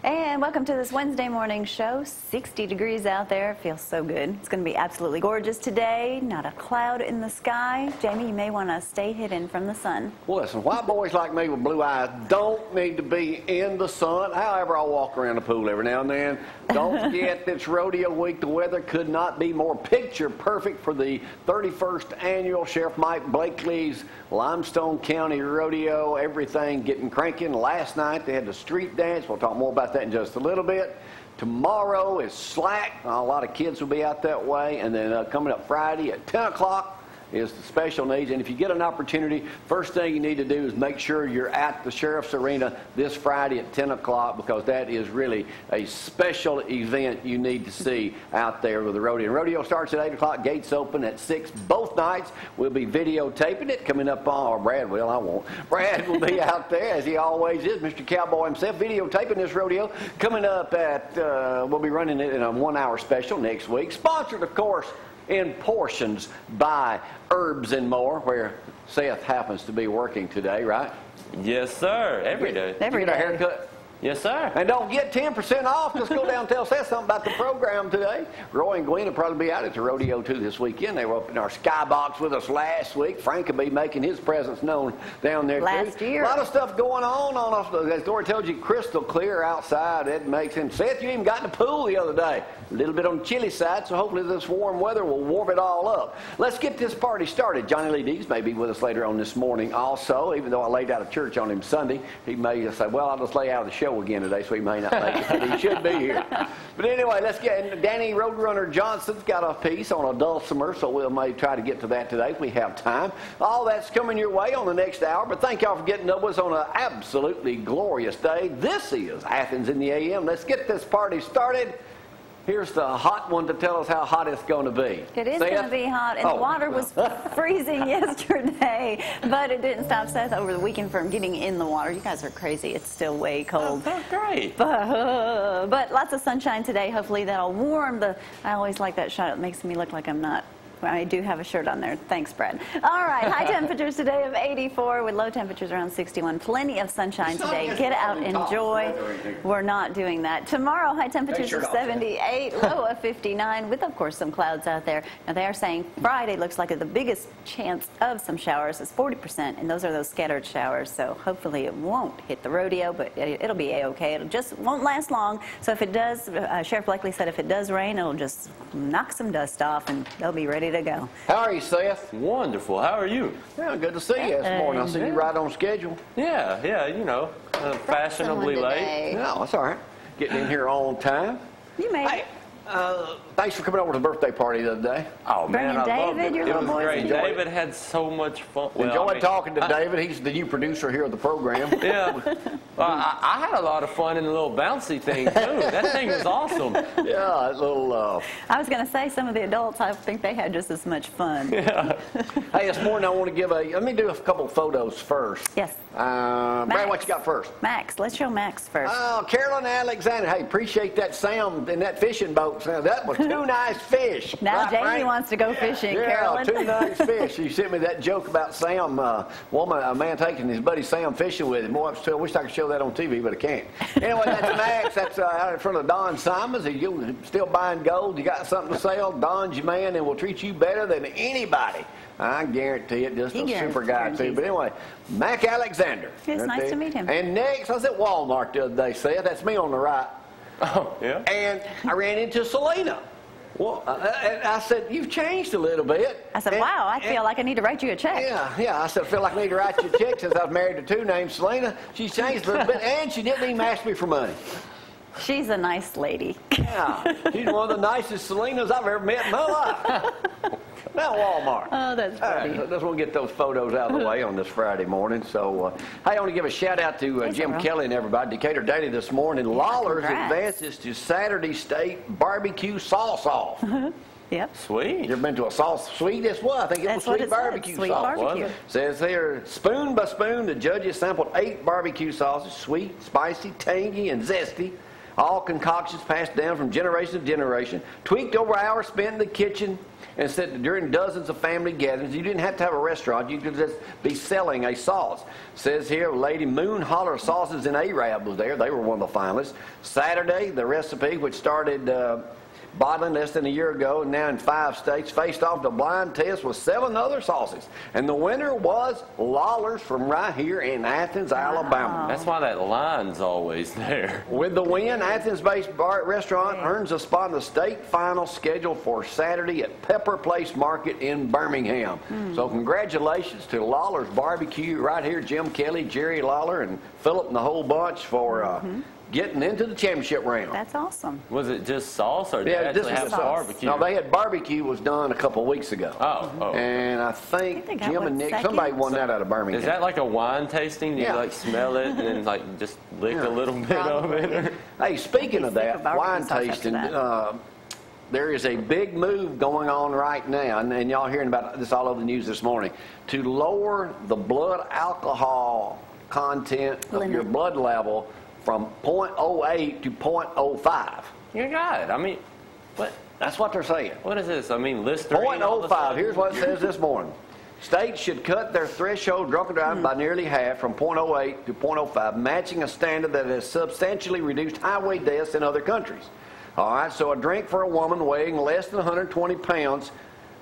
And welcome to this Wednesday morning show. 60 degrees out there. Feels so good. It's going to be absolutely gorgeous today. Not a cloud in the sky. Jamie, you may want to stay hidden from the sun. Well, listen, white boys like me with blue eyes don't need to be in the sun. However, I'll walk around the pool every now and then. Don't forget, it's rodeo week. The weather could not be more picture perfect for the 31st annual Sheriff Mike Blakely's Limestone County Rodeo. Everything getting cranking. Last night they had the street dance. We'll talk more about that in just a little bit. Tomorrow is slack. A lot of kids will be out that way. And then coming up Friday at 10 o'clock is the special needs. And if you get an opportunity, first thing you need to do is make sure you're at the Sheriff's Arena this Friday at 10 o'clock, because that is really a special event you need to see out there with the rodeo. And rodeo starts at 8 o'clock, gates open at 6 both nights. We'll be videotaping it coming up on, or Brad will, I won't. Brad will be out there, as he always is, Mr. Cowboy himself, videotaping this rodeo. Coming up at, we'll be running it in a 1-hour special next week. Sponsored, of course, in portions by Herbs and More, where Seth happens to be working today, right? Yes, sir. Every day. Every Get day. a haircut. Yes, sir. And don't get 10% off. Just go down and tell Seth something about the program today. Roy and Gwen will probably be out at the rodeo, too, this weekend. They were up in our skybox with us last week. Frank will be making his presence known down there, Last too. year. A lot of stuff going on us. As Gloria tells you, crystal clear outside. It makes him. Seth, you even got in the pool the other day. A little bit on the chilly side, so hopefully this warm weather will warm it all up. Let's get this party started. Johnny Lee Dees may be with us later on this morning also, even though I laid out of church on him Sunday. He may say, well, I'll just lay out of the show again today, so he may not make it, but he should be here. But anyway, let's get, Danny Roadrunner Johnson's got a piece on a dulcimer, so we'll maybe try to get to that today if we have time. All that's coming your way on the next hour, but thank y'all for getting up with us on an absolutely glorious day. This is Athens in the AM. Let's get this party started. Here's the hot one to tell us how hot it's going to be. It is going to be hot, and the water was freezing yesterday, but it didn't stop Seth over the weekend from getting in the water. You guys are crazy. It's still way cold. Oh, great. But lots of sunshine today. Hopefully that'll warm the... I always like that shot. It makes me look like I'm not... I do have a shirt on there. Thanks, Brad. All right, high temperatures today of 84 with low temperatures around 61. Plenty of sunshine today. Get out, enjoy. We're not doing that. Tomorrow, high temperatures of 78, low of 59 with, of course, some clouds out there. Now, they are saying Friday looks like the biggest chance of some showers is 40%, and those are those scattered showers. So hopefully it won't hit the rodeo, but it'll be A-okay. It just won't last long. So if it does, Sheriff Blakely said if it does rain, it'll just knock some dust off, and they'll be ready to go. How are you, Seth? Wonderful. How are you? Yeah, good to see you this morning. I see you right on schedule. Yeah, you know, fashionably late. No, that's all right. Getting in here on time. You made it. Thanks for coming over to the birthday party the other day. Oh, man, I loved it. Your It little was boys great. enjoyed it. David had so much fun. Well, Enjoyed talking to David. He's the new producer here of the program. Yeah. I had a lot of fun in the little bouncy thing, too. That thing was awesome. Yeah, a little... I was going to say some of the adults, I think they had just as much fun. Yeah. Hey, this morning I want to give let me do a couple of photos first. Yes. Brad, what you got first? Max. Let's show Max first. Oh, Carolyn Alexander. Hey, appreciate that sound in that fishing boat. That was two nice fish. Now right, Jamie Frank? wants to go fishing, Yeah, Carolyn. two nice fish. You sent me that joke about Sam, a man taking his buddy Sam fishing with him. Boy, I wish I could show that on TV, but I can't. Anyway, that's Max. That's out in front of Don Simons. You still buying gold? You got something to sell? Don's your man and will treat you better than anybody. I guarantee it. Just a super guy, too. But anyway, Mac Alexander. It's nice to meet him. And next, I was at Walmart the other day, Seth. That's me on the right. Oh, yeah? And I ran into Selena. Well, I said, you've changed a little bit. I said, wow, I feel like I need to write you a check. Yeah. I said, I feel like I need to write you a check since I was married to two named Selena. She's changed a little bit, and she didn't even ask me for money. She's a nice lady. Yeah, she's one of the nicest Selenas I've ever met in my life. Now Walmart. Oh, that's funny. All right, just want to get those photos out of the way on this Friday morning. So, hey, I want to give a shout out to Jim Kelly and everybody. Decatur Daily this morning. Lawler's advances to Saturday State barbecue sauce off. Yep. Sweet. You ever been to a sauce suite? It's what? I think it was sweet barbecue sweet sauce. Barbecue. Says here, spoon by spoon, the judges sampled 8 barbecue sauces, sweet, spicy, tangy, and zesty. All concoctions passed down from generation to generation, tweaked over hours spent in the kitchen, and said that during dozens of family gatherings, you didn't have to have a restaurant. You could just be selling a sauce. Says here, Lady Moon Holler Sauces and Arab was there. They were one of the finalists. Saturday, the recipe, which started bottling less than a year ago and now in 5 states, faced off the blind test with 7 other sauces. And the winner was Lawler's from right here in Athens, Alabama. That's why that line's always there. With the win, Athens-based restaurant earns a spot in the state final scheduled for Saturday at Pepper Place Market in Birmingham. So congratulations to Lawler's Barbecue right here, Jim Kelly, Jerry Lawler, and Philip and the whole bunch for getting into the championship round. That's awesome. Was it just sauce, or did they actually have barbecue? No, they had barbecue was done a couple of weeks ago. Oh. And I think Jim and Nick, second? somebody won that out of Birmingham. Is that like a wine tasting? Do you like smell it and then like just lick a little bit of it? Hey, speaking of that, wine sauce after tasting, that. there is a big move going on right now, and y'all hearing about this all over the news this morning, to lower the blood alcohol content of your blood level from 0.08 to 0.05. You're right. I mean, what? That's what they're saying. What is this? I mean, Listerine. 0.05. Here's what it says this morning. States should cut their threshold drunken driving by nearly half, from 0.08 to 0.05, matching a standard that has substantially reduced highway deaths in other countries. All right, so a drink for a woman weighing less than 120 pounds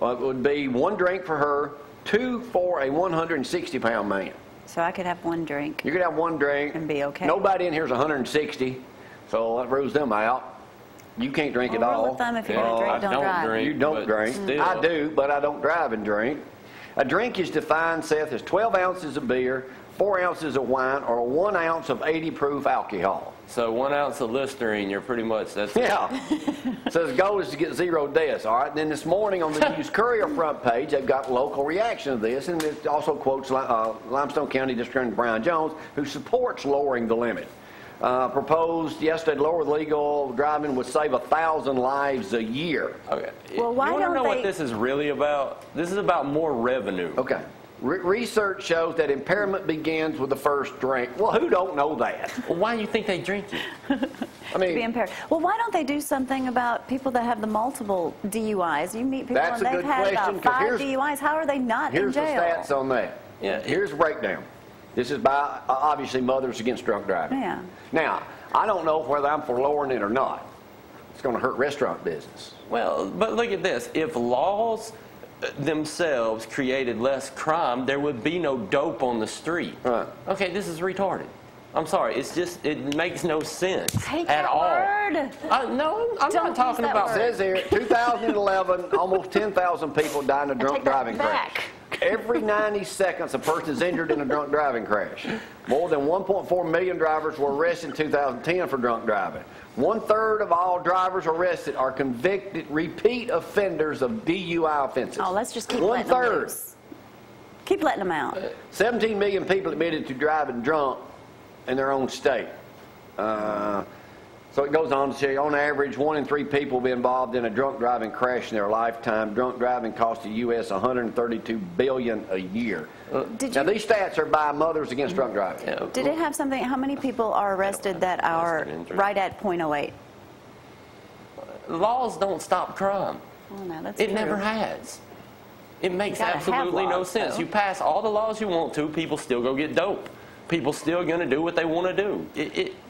would be 1 drink for her, 2 for a 160-pound man. So I could have 1 drink. You could have 1 drink. And be okay. Nobody in here is 160, so that rules them out. You can't drink at all. Rule of thumb, if you're going to drink, don't drive. You don't drink. Still. I do, but I don't drive and drink. A drink is defined, Seth, as 12 ounces of beer, 4 ounces of wine, or 1 ounce of 80 proof alcohol. So 1 ounce of Listerine, you're pretty much, that's Yeah. So the goal is to get 0 deaths, all right? Then this morning on the News Courier front page, they've got local reaction to this, and it also quotes Limestone County District Attorney Brian Jones, who supports lowering the limit. Proposed yesterday to lower legal driving would save 1,000 lives a year. Okay. Well, why you want to don't know they... what this is really about? This is about more revenue. Okay. Research shows that impairment begins with the first drink. Well, who don't know that? Well, why do you think they drink it? I mean, be impaired. Well, why don't they do something about people that have the multiple DUIs? You meet people That's and a they've good had question, about 'cause 5 DUIs. How are they not in here's the jail? stats on that. Yeah. Here's a breakdown. This is by, obviously, Mothers Against Drunk Driving. Yeah. Now, I don't know whether I'm for lowering it or not. It's going to hurt restaurant business. Well, but look at this. If laws themselves created less crime, there would be no dope on the street. Right. Okay, this is retarded. I'm sorry. It's just, it makes no sense Hate at that all. word. No, I'm Don't not talking use that about. word. It says here, 2011, almost 10,000 people died in a drunk take that driving crash. back. Every 90 seconds, a person is injured in a drunk driving crash. More than 1.4 million drivers were arrested in 2010 for drunk driving. 1/3 of all drivers arrested are convicted repeat offenders of DUI offenses. Oh, let's just keep letting them 1/3. loose. Keep letting them out. 17 million people admitted to driving drunk in their own state. So it goes on to say, on average, 1 in 3 people will be involved in a drunk driving crash in their lifetime. Drunk driving costs the U.S. $132 billion a year. Now, these stats are by Mothers Against Drunk Driving. Yeah. Did it have something? How many people are arrested that are right at 0.08? Laws don't stop crime. Well, no, that's It true. never has. It makes Gotta have absolutely no laws, sense. though. You pass all the laws you want to, people still go get dope. People still going to do what they want to do.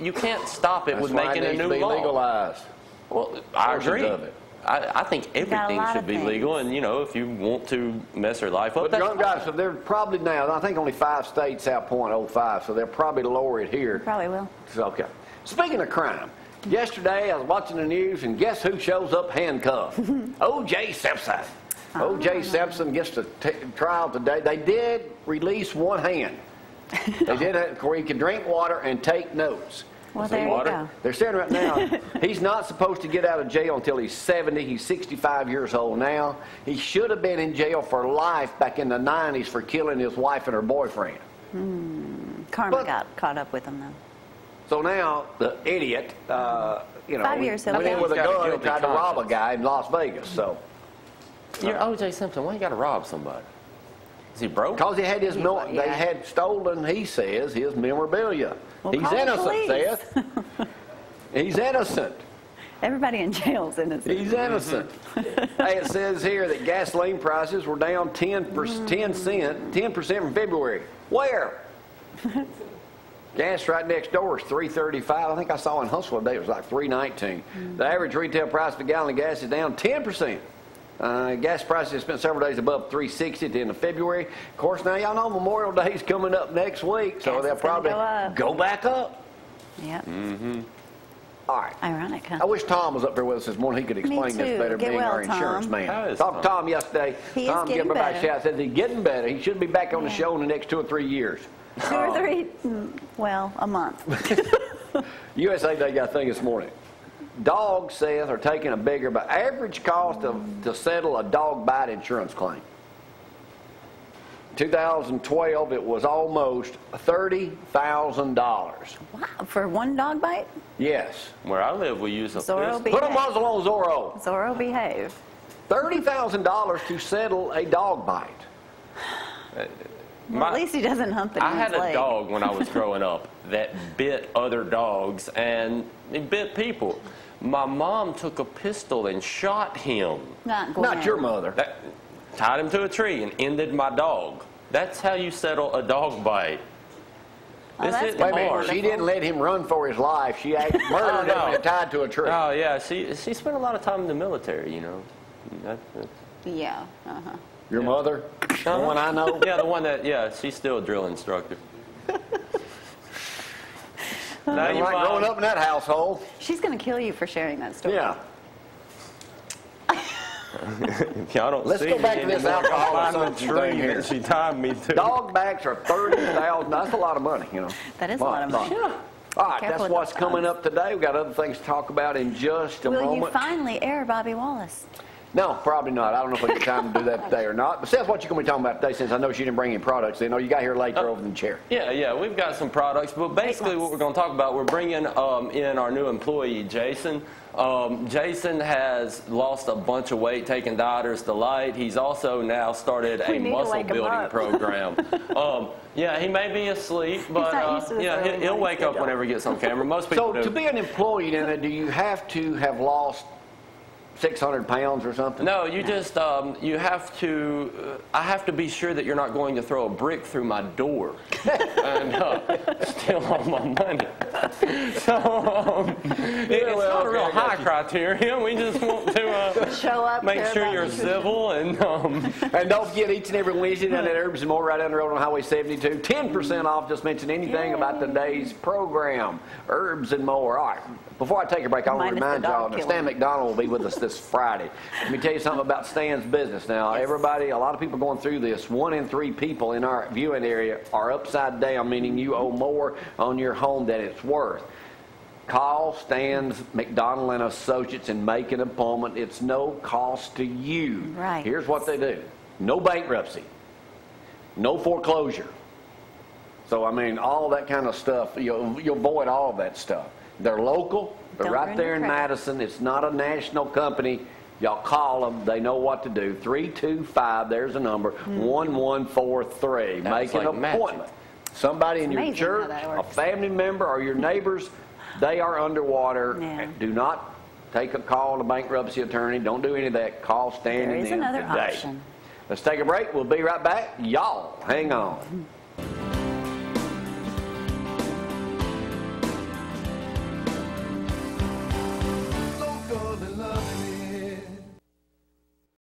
You can't stop it with making a new be law. legalized. Well, I Portions agree. of it. I think got a everything lot should of be things. legal, and you know, if you want to mess your life up, But that's drunk driving, so they're probably now, I think only 5 states have 0.05, so they'll probably lower it here. Probably will. So, okay. Speaking of crime, yesterday I was watching the news, and guess who shows up handcuffed? O.J. Simpson. O.J. Simpson gets to trial today. They did release one hand. They did it where he could drink water and take notes. Well, See, there you go. They're saying right now he's not supposed to get out of jail until he's 70. He's 65 years old now. He should have been in jail for life back in the 90s for killing his wife and her boyfriend. Karma got caught up with him, though. So now the idiot, 5 years, he'll went in be with a out. He's got a gun and guilty tried to rob a conscience. guy in Las Vegas. So You're O.J. Simpson. Why you got to rob somebody? Is he broke? because he had his, Yeah. they had stolen, he says, his memorabilia. Well, He's call the innocent, police. Seth. He's innocent. Everybody in jail is innocent. He's innocent. Hey, it says here that gasoline prices were down 10% from February. Where? Gas right next door is $3.35. I think I saw in Huntsville today it was like $3.19. The average retail price of a gallon of gas is down 10%. Gas prices have spent several days above $3.60 at the end of February. Of course, now y'all know Memorial Day is coming up next week, so they'll probably go back up. Yep. All right. Ironic, huh? I wish Tom was up there with us this morning. He could explain this better, Get being well, our insurance Tom. man. Talked to Tom yesterday. Tom gave him a shout. Said he's getting better. He should be back on the show in the next 2 or 3 years. 2 or 3, well, a month. USA Today got a thing this morning. Dogs, Seth, are taking a bigger, but average cost to settle a dog bite insurance claim. 2012, it was almost $30,000. Wow, for one dog bite? Yes. Where I live, we use a Zorro pistol. Put a muzzle on Zorro. Zorro, behave. $30,000 to settle a dog bite. Well, at least he doesn't hump the I had leg. a dog when I was growing up that bit other dogs and it bit people. My mom took a pistol and shot him. Not your mother. Tied him to a tree and ended my dog. That's how you settle a dog bite. Oh, that's Wait a minute, she didn't let him run for his life. She actually murdered him and tied to a tree. Oh, yeah. She spent a lot of time in the military, you know. Yeah. Your mother? The one I know? Yeah, the one that, she's still a drill instructor. Now you like growing up in that household. She's going to kill you for sharing that story. Yeah. Let's go back to this alcohol thing here. She tied me to. Dog backs are $30,000. That's a lot of money, you know. That is a lot of money. Yeah. All right, that's what's coming up today. We've got other things to talk about in just a moment. Will you finally air Bobby Wallace? No, probably not. I don't know if we get time to do that today or not. But Seth, what you going to be talking about today, since I know she didn't bring any products in? Or you got here late, you're over in the chair. Yeah, we've got some products. But basically what we're going to talk about, we're bringing in our new employee, Jason. Jason has lost a bunch of weight taking Dieters Delight. He's also now started a muscle building program. Yeah, he may be asleep, but he'll wake up whenever he gets on camera. Most people do. So to be an employee, then, do you have to have lost 600 pounds or something? No, you just, you have to, I have to be sure that you're not going to throw a brick through my door and steal all my money. So, it's not a real high criteria. We just want to show up, make sure you're civil and don't forget each and every Wednesday down at Herbs and More right down the road on Highway 72. 10% off. Just mention anything about today's program. Herbs and More. All right. Before I take a break, I want to remind y'all that Stan McDonald will be with us this Friday. Let me tell you something about Stan's business. Now, everybody, a lot of people going through this. 1 in 3 people in our viewing area are upside down, meaning you owe more on your home than it's worth. Call Stan's McDonald and Associates and make an appointment. It's no cost to you. Right. Here's what they do. No bankruptcy. No foreclosure. So, I mean, all that kind of stuff, you'll avoid all of that stuff. They're local. They're right there in Madison. It's not a national company. Y'all call them. They know what to do. 325, there's a number, 1143. Make an appointment. Somebody in your church, a family member, or your neighbors, they are underwater. Yeah. Do not take a call to bankruptcy attorney. Don't do any of that. Call Stan and them today. There is another option. Let's take a break. We'll be right back. Y'all, hang on.